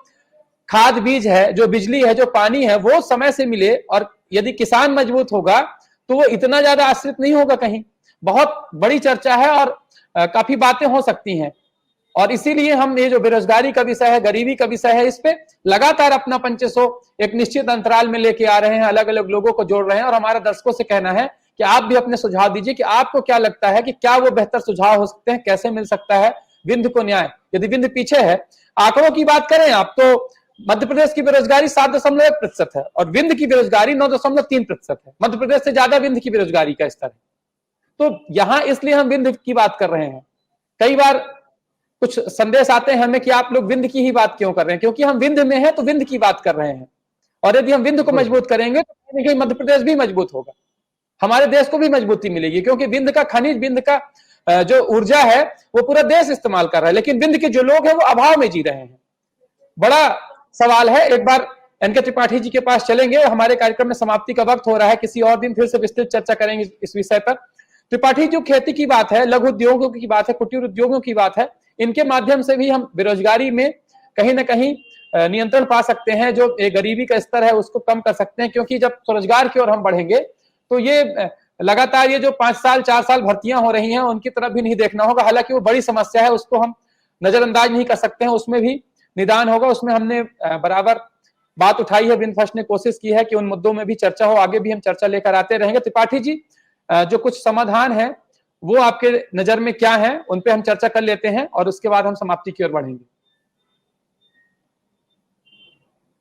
खाद बीज है, जो बिजली है, जो पानी है, वो समय से मिले, और यदि किसान मजबूत होगा तो वो इतना ज्यादा आश्रित नहीं होगा कहीं। बहुत बड़ी चर्चा है और काफी बातें हो सकती हैं। और इसीलिए हम ये जो बेरोजगारी का विषय है, गरीबी का विषय है, इस पे लगातार अपना पंचेसो एक निश्चित अंतराल में लेके आ रहे हैं, अलग अलग लोगों को जोड़ रहे हैं। और हमारा दर्शकों से कहना है कि आप भी अपने सुझाव दीजिए कि आपको क्या लगता है कि क्या वो बेहतर सुझाव हो सकते हैं, कैसे मिल सकता है विंध्य को न्याय। यदि विंध्य पीछे है, आंकड़ों की बात करें आप तो मध्य प्रदेश की बेरोजगारी 7.1% है और विंध्य की बेरोजगारी 9.3% है। मध्य प्रदेश से ज्यादा विंध्य की बेरोजगारी का स्तर है। तो यहां इसलिए हम विंध्य की बात कर रहे हैं। कई बार कुछ संदेश आते हैं हमें कि आप लोग विंध्य की ही बात क्यों कर रहे हैं, क्योंकि हम विंध्य में हैं तो विंध्य की बात कर रहे हैं। और यदि हम विंध्य को मजबूत करेंगे तो कहीं ना कहीं मध्य प्रदेश भी मजबूत होगा, हमारे देश को भी मजबूती मिलेगी। क्योंकि विंध्य का खनिज, विंध्य का जो ऊर्जा है वो पूरा देश इस्तेमाल कर रहा है, लेकिन विंध्य के जो लोग हैं वो अभाव में जी रहे हैं। बड़ा सवाल है। एक बार एनके त्रिपाठी जी के पास चलेंगे। हमारे कार्यक्रम में समाप्ति का वक्त हो रहा है, किसी और दिन फिर से विस्तृत चर्चा करेंगे इस विषय पर। त्रिपाठी, जो खेती की बात है, लघु उद्योगों की बात है, कुटीर उद्योगों की बात है, इनके माध्यम से भी हम बेरोजगारी में कहीं ना कहीं नियंत्रण पा सकते हैं, जो गरीबी का स्तर है उसको कम कर सकते हैं। क्योंकि जब स्वरोजगार की ओर हम बढ़ेंगे तो ये लगातार ये जो 5 साल 4 साल भर्तियां हो रही हैं उनकी तरफ भी नहीं देखना होगा। हालांकि वो बड़ी समस्या है, उसको हम नजरअंदाज नहीं कर सकते हैं, उसमें भी निदान होगा। उसमें हमने बराबर बात उठाई है, विंध्य फर्स्ट ने कोशिश की है कि उन मुद्दों में भी चर्चा हो, आगे भी हम चर्चा लेकर आते रहेंगे। त्रिपाठी जी, जो कुछ समाधान है वो आपके नजर में क्या है, उन पे हम चर्चा कर लेते हैं और उसके बाद हम समाप्ति की ओर बढ़ेंगे।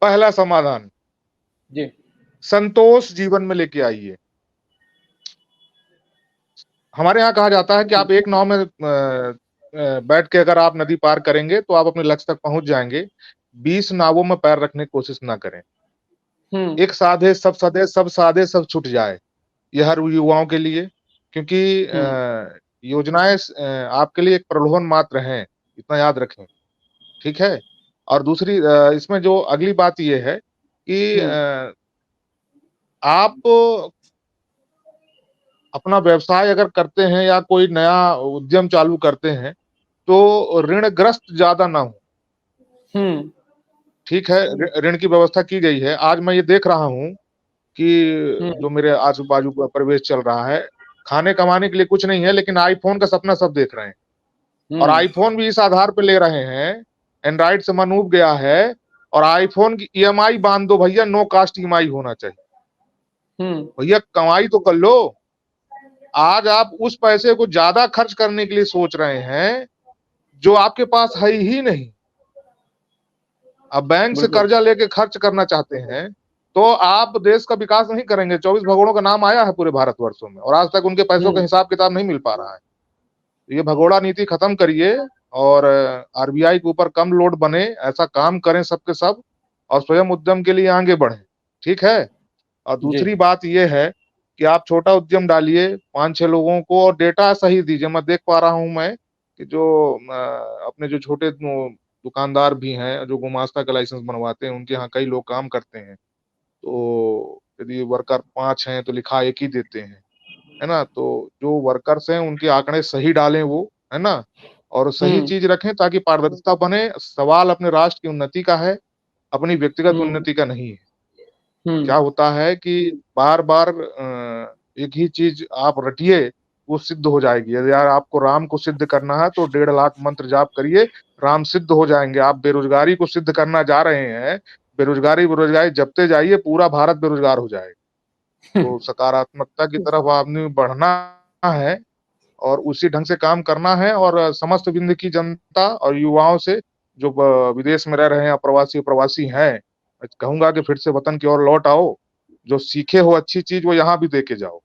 पहला समाधान जी, संतोष जीवन में लेके आइए। हमारे यहाँ कहा जाता है कि आप एक नाव में बैठ के अगर आप नदी पार करेंगे तो आप अपने लक्ष्य तक पहुंच जाएंगे। 20 नावों में पैर रखने की कोशिश ना करें। एक साधे सब सदे, सब साधे सब छूट जाए, यह हर युवाओं के लिए। क्योंकि योजनाएं आपके लिए एक प्रलोभन मात्र हैं, इतना याद रखें, ठीक है। और दूसरी इसमें जो अगली बात ये है कि आप अपना व्यवसाय अगर करते हैं या कोई नया उद्यम चालू करते हैं तो ऋणग्रस्त ज्यादा ना हो, ठीक है। ऋण की व्यवस्था की गई है। आज मैं ये देख रहा हूँ कि जो मेरे आजू बाजू का परिवेश चल रहा है, खाने कमाने के लिए कुछ नहीं है, लेकिन आईफोन का सपना सब देख रहे हैं। और आईफोन भी इस आधार पे ले रहे हैं, एंड्रॉइड से मन उब गया है और आईफोन की ईएमआई बांध दो भैया, नो कास्ट ईएमआई होना चाहिए। भैया कमाई तो कर लो। आज आप उस पैसे को ज्यादा खर्च करने के लिए सोच रहे हैं जो आपके पास है ही नहीं। अब बैंक से कर्जा लेके खर्च करना चाहते हैं तो आप देश का विकास नहीं करेंगे। 24 भगोड़ों का नाम आया है पूरे भारतवर्षों में और आज तक उनके पैसों का हिसाब किताब नहीं मिल पा रहा है। ये भगोड़ा नीति खत्म करिए और आरबीआई के ऊपर कम लोड बने, ऐसा काम करें सबके सब और स्वयं उद्यम के लिए आगे बढ़े, ठीक है। और दूसरी बात यह है कि आप छोटा उद्यम डालिए 5-6 लोगों को और डेटा सही दीजिए। मैं देख पा रहा हूं मैं कि जो अपने जो छोटे दुकानदार भी हैं जो गुमास्ता का लाइसेंस बनवाते हैं, उनके यहाँ कई लोग काम करते हैं। तो यदि वर्कर 5 हैं तो लिखा 1 ही देते हैं, है ना। तो जो वर्कर्स हैं उनके आंकड़े सही डालें वो, है ना, और सही चीज रखें ताकि पारदर्शिता बने। सवाल अपने राष्ट्र की उन्नति का है, अपनी व्यक्तिगत उन्नति का नहीं है। क्या होता है कि बार बार एक ही चीज आप रटिए, वो सिद्ध हो जाएगी। यदि यार आपको राम को सिद्ध करना है तो 1.5 लाख मंत्र जाप करिए, राम सिद्ध हो जाएंगे। आप बेरोजगारी को सिद्ध करना जा रहे हैं, बेरोजगारी जपते जाइए, पूरा भारत बेरोजगार हो जाएगा। तो सकारात्मकता की तरफ आपने बढ़ना है और उसी ढंग से काम करना है। और समस्त विंध्य की जनता और युवाओं से जो विदेश में रह रहे हैं, प्रवासी हैं, कहूंगा कि फिर से वतन की ओर लौट आओ। जो सीखे हो अच्छी चीज वो यहाँ भी दे के जाओ।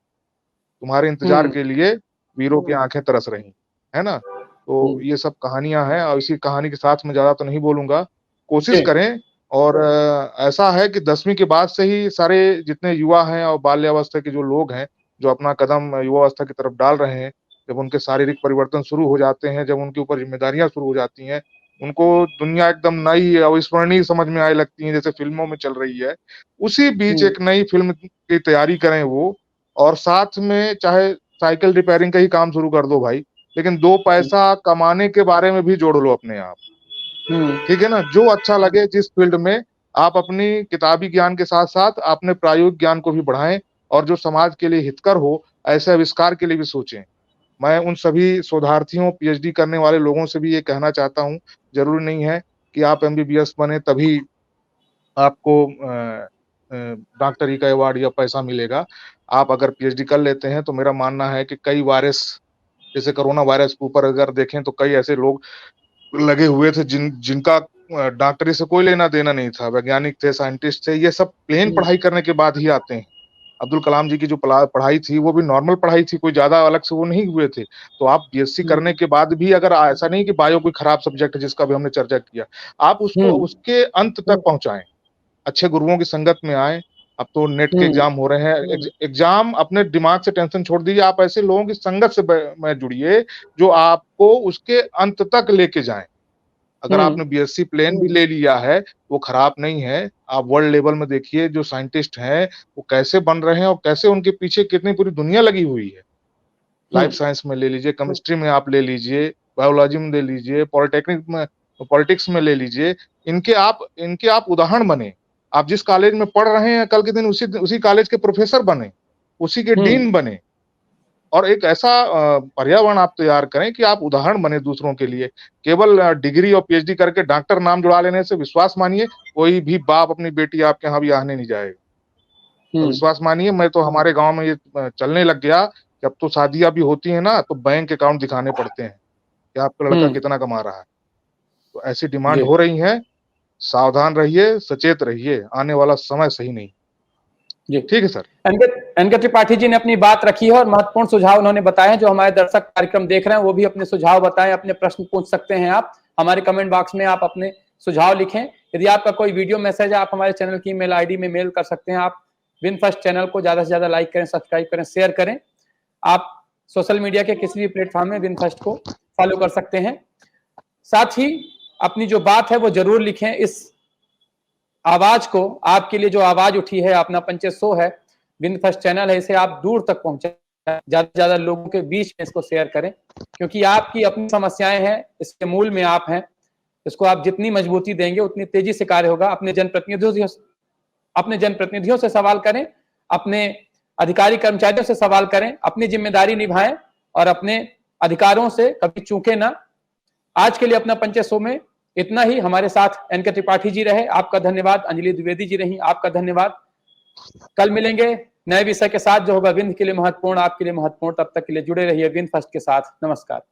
तुम्हारे इंतजार के लिए वीरों की आंखें तरस रही, है ना। तो ये सब कहानियां हैं और इसी कहानी के साथ मैं ज्यादा तो नहीं बोलूंगा। कोशिश करें। और ऐसा है कि 10वीं के बाद से ही सारे जितने युवा हैं और बाल्यावस्था के जो लोग हैं जो अपना कदम युवावस्था की तरफ डाल रहे हैं, जब उनके शारीरिक परिवर्तन शुरू हो जाते हैं, जब उनके ऊपर जिम्मेदारियां शुरू हो जाती हैं, उनको दुनिया एकदम नई अविस्मरणीय समझ में आने लगती है, जैसे फिल्मों में चल रही है। उसी बीच एक नई फिल्म की तैयारी करें वो, और साथ में चाहे साइकिल रिपेयरिंग का ही काम शुरू कर दो भाई, लेकिन 2 पैसा कमाने के बारे में भी जोड़ लो अपने आप, ठीक है ना। जो अच्छा लगे जिस फील्ड में आप अपनी किताबी ज्ञान के साथ साथ अपने प्रायोगिक ज्ञान को भी बढ़ाएं और जो समाज के लिए हितकर हो ऐसे आविष्कार के लिए भी सोचें। मैं उन सभी शोधार्थियों, पीएचडी करने वाले लोगों से भी ये कहना चाहता हूँ, जरूरी नहीं है कि आप एमबीबीएस बने तभी आपको डॉक्टरी का अवार्ड या पैसा मिलेगा। आप अगर पीएचडी कर लेते हैं तो मेरा मानना है कि कई वायरस, जैसे कोरोना वायरस के ऊपर अगर देखें तो कई ऐसे लोग लगे हुए थे जिनका डॉक्टरी से कोई लेना देना नहीं था, वैज्ञानिक थे, साइंटिस्ट थे, ये सब प्लेन पढ़ाई करने के बाद ही आते हैं। अब्दुल कलाम जी की जो पढ़ाई थी वो भी नॉर्मल पढ़ाई थी, कोई ज्यादा अलग से वो नहीं हुए थे। तो आप बीएससी करने के बाद भी अगर ऐसा नहीं कि बायो कोई खराब सब्जेक्ट है जिसका भी हमने चर्चा किया, आप उसको उसके अंत तक पहुंचाएं, अच्छे गुरुओं की संगत में आए। अब तो नेट के एग्जाम हो रहे हैं, एग्जाम अपने दिमाग से टेंशन छोड़ दीजिए, आप ऐसे लोगों की संगत से में जुड़िए जो आपको उसके अंत तक लेके जाएं। अगर आपने बीएससी प्लेन भी ले लिया है वो खराब नहीं है, आप वर्ल्ड लेवल में देखिए जो साइंटिस्ट हैं वो कैसे बन रहे हैं और कैसे उनके पीछे कितनी पूरी दुनिया लगी हुई है। लाइफ साइंस में ले लीजिए, केमिस्ट्री में आप ले लीजिए, बायोलॉजी में ले लीजिए, पॉलिटेक्निक में, पॉलिटिक्स में ले लीजिए, इनके आप उदाहरण बने। आप जिस कॉलेज में पढ़ रहे हैं कल के दिन उसी कॉलेज के प्रोफेसर बने, उसी के डीन बने, और एक ऐसा पर्यावरण आप तैयार करें कि आप उदाहरण बने दूसरों के लिए। केवल डिग्री और पीएचडी करके डॉक्टर नाम जुड़ा लेने से, विश्वास मानिए, कोई भी बाप अपनी बेटी आपके यहाँ ब्याह नहीं जाएगा। तो विश्वास मानिए, मैं तो हमारे गांव में ये चलने लग गया कि अब तो शादियां भी होती है ना तो बैंक अकाउंट दिखाने पड़ते हैं कि आपका लड़का कितना कमा रहा है। तो ऐसी डिमांड हो रही है, सावधान रहिए, सचेत रहिए, आने वाला समय सही नहीं। जी ठीक है सर। एनके त्रिपाठी जी ने अपनी बात रखी है और महत्वपूर्ण सुझाव उन्होंने बताए हैं। जो हमारे दर्शक कार्यक्रम देख रहे हैं वो भी अपने सुझाव बताएं, अपने प्रश्न पूछ सकते हैं। आप हमारे कमेंट बॉक्स में आप अपने सुझाव लिखें। यदि आपका कोई वीडियो मैसेज है आप हमारे चैनल की ईमेल आईडी में मेल कर सकते हैं। आप विनफर्स्ट चैनल को ज्यादा से ज्यादा लाइक करें, सब्सक्राइब करें, शेयर करें। आप सोशल मीडिया के किसी भी प्लेटफॉर्म में विनफर्स्ट को फॉलो कर सकते हैं। साथ ही अपनी जो बात है वो जरूर लिखें। इस आवाज को, आपके लिए जो आवाज उठी है, अपना पंचायत शो है, विनफर्स्ट चैनल है, इसे आप दूर तक पहुंचाएं, ज्यादा से ज्यादा लोगों के बीच में इसको शेयर करें, क्योंकि आपकी अपनी समस्याएं हैं, इसके मूल में आप हैं। इसको आप जितनी मजबूती देंगे उतनी तेजी से कार्य होगा। अपने जनप्रतिनिधियों से सवाल करें, अपने अधिकारी कर्मचारियों से सवाल करें, अपनी जिम्मेदारी निभाएं और अपने अधिकारों से कभी चूके ना। आज के लिए अपना पंचायत शो में इतना ही। हमारे साथ एनके त्रिपाठी जी रहे, आपका धन्यवाद। अंजलि द्विवेदी जी रही, आपका धन्यवाद। कल मिलेंगे नए विषय के साथ जो होगा विंध्य के लिए महत्वपूर्ण, आपके लिए महत्वपूर्ण। तब तक के लिए जुड़े रहिए विंध्य फर्स्ट के साथ। नमस्कार।